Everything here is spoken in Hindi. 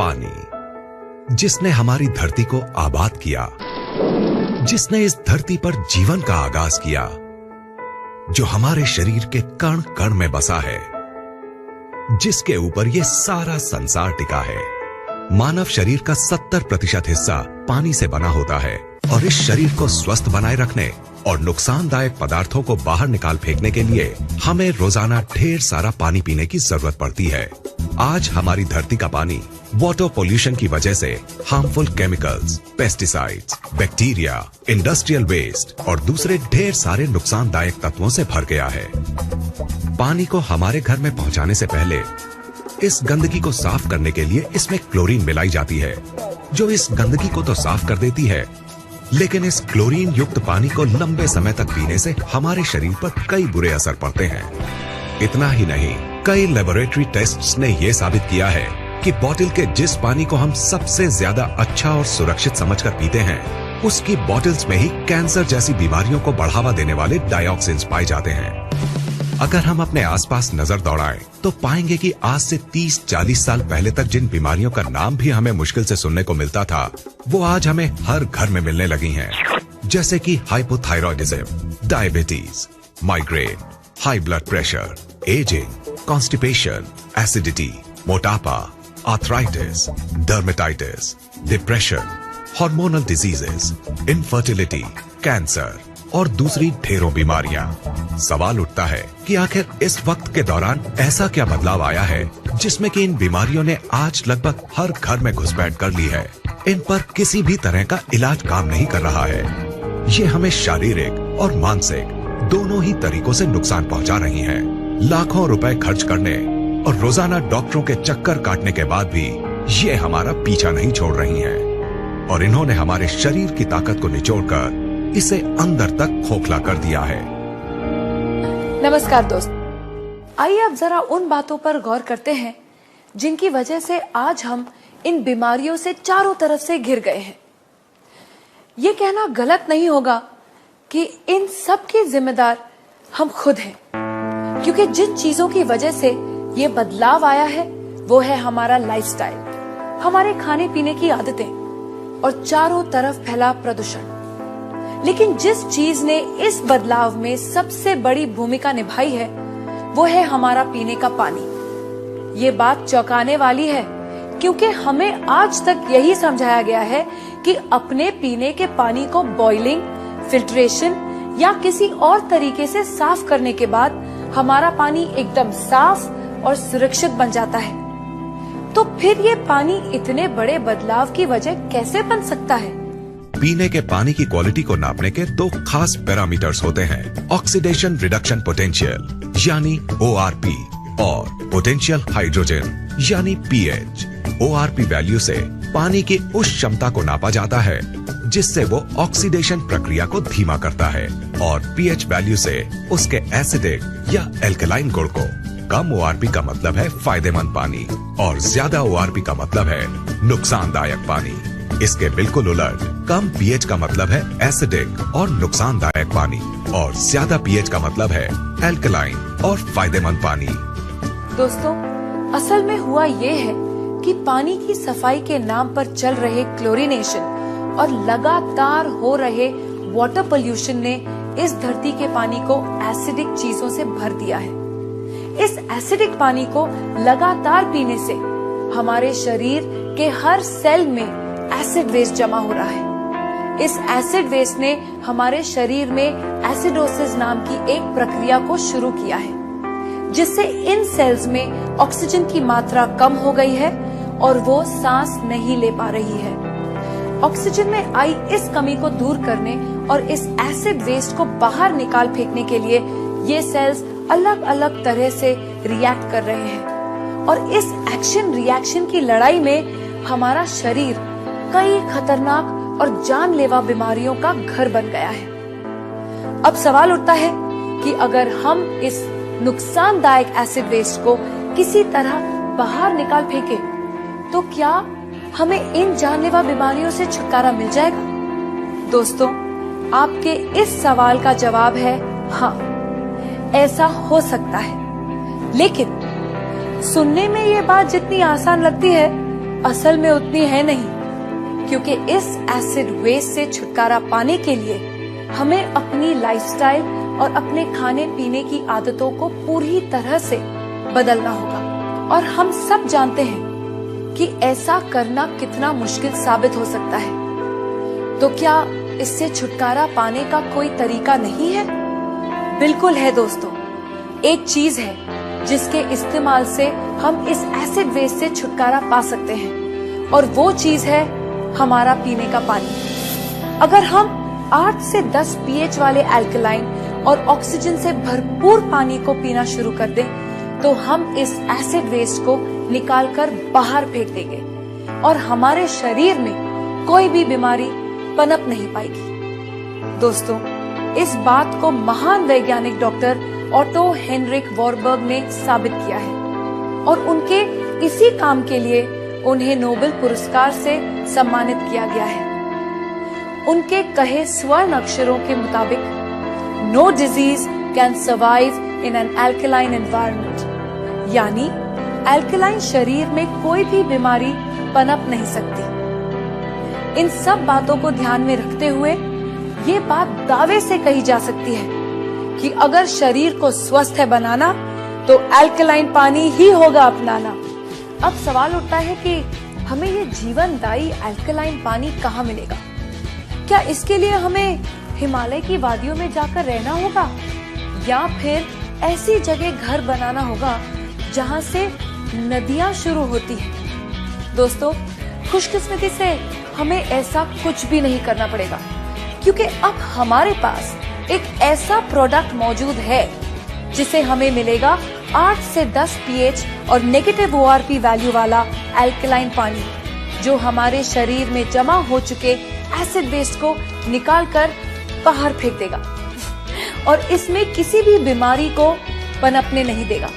पानी, जिसने हमारी धरती को आबाद किया, जिसने इस धरती पर जीवन का आगाज किया, जो हमारे शरीर के कण कण में बसा है, जिसके ऊपर ये सारा संसार टिका है। मानव शरीर का 70% हिस्सा पानी से बना होता है और इस शरीर को स्वस्थ बनाए रखने और नुकसानदायक पदार्थों को बाहर निकाल फेंकने के लिए हमें रोजाना ढेर सारा पानी पीने की जरूरत पड़ती है। आज हमारी धरती का पानी वाटर पोल्यूशन की वजह से harmful chemicals, pesticides, bacteria, industrial waste और दूसरे ढेर सारे नुकसानदायक तत्वों से भर गया है। पानी को हमारे घर में पहुंचाने से पहले इस गंदगी को साफ करने के लिए इसमें क्लोरीन मिलाई जाती है, जो इस गंदगी को तो साफ कर देती है, लेकिन इस क्लोरीन युक्त पानी को लंबे समय तक पीने से हमारे शरीर पर कई बुरे असर पड़ते हैं। इतना ही नहीं, कई लेबोरेटरी टेस्ट्स ने यह साबित किया है कि बोतल के जिस पानी को हम सबसे ज्यादा अच्छा और सुरक्षित समझकर पीते हैं, उसकी बोतल्स में ही कैंसर जैसी बीमारियों को बढ़ावा देने वाले डाइऑक्सिन्स पाए जाते हैं। अगर हम अपने आसपास नजर दौड़ाएं तो पाएंगे कि आज से 30-40 साल पहले तक जिन बीमारियों का नाम भी हमें मुश्किल से सुनने को मिलता था, वो आज हमें हर घर में मिलने लगी हैं। जैसे कि hypothyroidism, diabetes, migraine, high blood pressure, ageing, constipation, acidity, मोटापा, arthritis, dermatitis, depression, hormonal diseases, infertility, cancer और दूसरी ढेरों बीमारियां। सवाल उठता है कि आखिर इस वक्त के दौरान ऐसा क्या बदलाव आया है जिसमें कि इन बीमारियों ने आज लगभग हर घर में घुसपैठ कर ली है। इन पर किसी भी तरह का इलाज काम नहीं कर रहा है। ये हमें शारीरिक और मानसिक दोनों ही तरीकों से नुकसान पहुंचा रही हैं। लाखों रुपए खर्च करने और रोजाना डॉक्टरों के चक्कर काटने के बाद भी ये हमारा पीछा नहीं छोड़ रही हैं और इन्होंने हमारे शरीर की ताकत को निचोड़कर इसे अंदर तक खोखला कर दिया है। नमस्कार दोस्त, आइए अब जरा उन बातों पर गौर करते हैं जिनकी वजह से आज हम इन बीमारियों से चारों तरफ से घिर गए हैं। ये कहना गलत नहीं होगा कि इन सब की जिम्मेदार हम खुद हैं, क्योंकि जिन चीजों की वजह से ये बदलाव आया है वो है हमारा लाइफस्टाइल, हमारे खाने पीने की आदतें और चारों तरफ फैला प्रदूषण। लेकिन जिस चीज ने इस बदलाव में सबसे बड़ी भूमिका निभाई है वो है हमारा पीने का पानी। ये बात चौंकाने वाली है, क्योंकि हमें आज तक यही समझाया गया है कि अपने पीने के पानी को बॉइलिंग, फिल्ट्रेशन या किसी और तरीके से साफ करने के बाद हमारा पानी एकदम साफ और सुरक्षित बन जाता है। तो फिर ये पानी इतने बड़े बदलाव की वजह कैसे बन सकता है? पीने के पानी की क्वालिटी को नापने के दो खास पैरामीटर्स होते हैं, ऑक्सीडेशन रिडक्शन पोटेंशियल यानी ORP और पोटेंशियल हाइड्रोजन यानी pH। ORP वैल्यू से पानी की उस क्षमता को नापा जाता है जिससे वो ऑक्सीडेशन प्रक्रिया को धीमा करता है और pH वैल्यू से उसके एसिडिक या एल्कलाइन गुण को। कम ORP का मतलब है फायदेमंद पानी और ज्यादा ORP का मतलब है नुकसानदायक पानी। इसके बिल्कुल उलट, कम pH का मतलब है एसिडिक और नुकसानदायक पानी और ज्यादा pH का मतलब है एल्कलाइन और फायदेमंद पानी। दोस्तों, असल में हुआ ये है कि पानी की सफाई के नाम पर चल रहे क्लोरीनेशन और लगातार हो रहे वाटर पोल्यूशन ने इस धरती के पानी को एसिडिक चीजों से भर दिया है। इस एसिडिक पानी को लगातार पीने से हमारे शरीर के हर सेल में एसिड वेस्ट जमा हो रहा है। इस एसिड वेस्ट ने हमारे शरीर में एसिडोसिस नाम की एक प्रक्रिया को शुरू किया है, जिससे इन सेल्स में ऑक्सीजन की मात्रा कम हो गई है और वो सांस नहीं ले पा रही है। ऑक्सीजन में आई इस कमी को दूर करने और इस एसिड वेस्ट को बाहर निकाल फेंकने के लिए ये सेल्स अलग अलग तरह से रिएक्ट कर रहे हैं और इस एक्शन रिएक्शन की लड़ाई में हमारा शरीर कई खतरनाक और जानलेवा बीमारियों का घर बन गया है। अब सवाल उठता है कि अगर हम इस नुकसानदायक एसिड वेस्ट को किसी तरह बाहर निकाल फेंके तो क्या हमें इन जानलेवा बीमारियों से छुटकारा मिल जाएगा? दोस्तों, आपके इस सवाल का जवाब है हाँ, ऐसा हो सकता है। लेकिन सुनने में ये बात जितनी आसान लगती है असल में उतनी है नहीं, क्योंकि इस एसिड वेस्ट से छुटकारा पाने के लिए हमें अपनी लाइफस्टाइल और अपने खाने पीने की आदतों को पूरी तरह से बदलना होगा। और हम सब जानते हैं कि ऐसा करना कितना मुश्किल साबित हो सकता है। तो क्या इससे छुटकारा पाने का कोई तरीका नहीं है? बिल्कुल है दोस्तों। एक चीज है जिसके इस्तेमाल से हम इस एसिड वेस्ट से छुटकारा पा सकते हैं, और वो चीज है हमारा पीने का पानी। अगर हम 8 से 10 pH वाले अल्कलाइन और ऑक्सीजन से भरपूर पानी को पीना शुरू कर दें, तो हम इस एसिड वेस्ट को निकालकर बाहर फेंक देंगे और हमारे शरीर में कोई भी बीमारी पनप नहीं पाएगी। दोस्तों, इस बात को महान वैज्ञानिक डॉक्टर ऑटो हेनरिक वॉरबर्ग ने साबित किया है, और उनके इसी काम के लिए उन्हें नोबेल पुरस्कार से सम्मानित किया गया है। उनके कहे स्वर्ण अक्षरों के मुताबिक, no disease can survive in an alkaline environment, यानी अल्कलाइन शरीर में कोई भी बीमारी पनप नहीं सकती। इन सब बातों को ध्यान में रखते हुए ये बात दावे से कही जा सकती है कि अगर शरीर को स्वस्थ है बनाना, तो अल्कलाइन पानी ही होगा अपनाना। अब सवाल उठता है कि हमें ये जीवनदायी अल्कलाइन पानी कहाँ मिलेगा? क्या इसके लिए हमें हिमालय की वादियों में जाकर रहना होगा, या फिर ऐसी जगह घर बनाना होगा जहाँ से नदियाँ शुरू होती हैं? दोस्तों, खुशकिस्मती से हमें ऐसा कुछ भी नहीं करना पड़ेगा, क्योंकि अब हमारे पास एक ऐसा प्रोडक्ट मौजूद है जिसे हमें मिलेगा 8 से 10 pH और नेगेटिव ORP वैल्यू वाला अल्कलाइन पानी, जो हमारे शरीर में जमा हो चुके एसिड वेस्ट को निकालकर बाहर फेंक देगा और इसमें किसी भी बीमारी को पनपने नहीं देगा।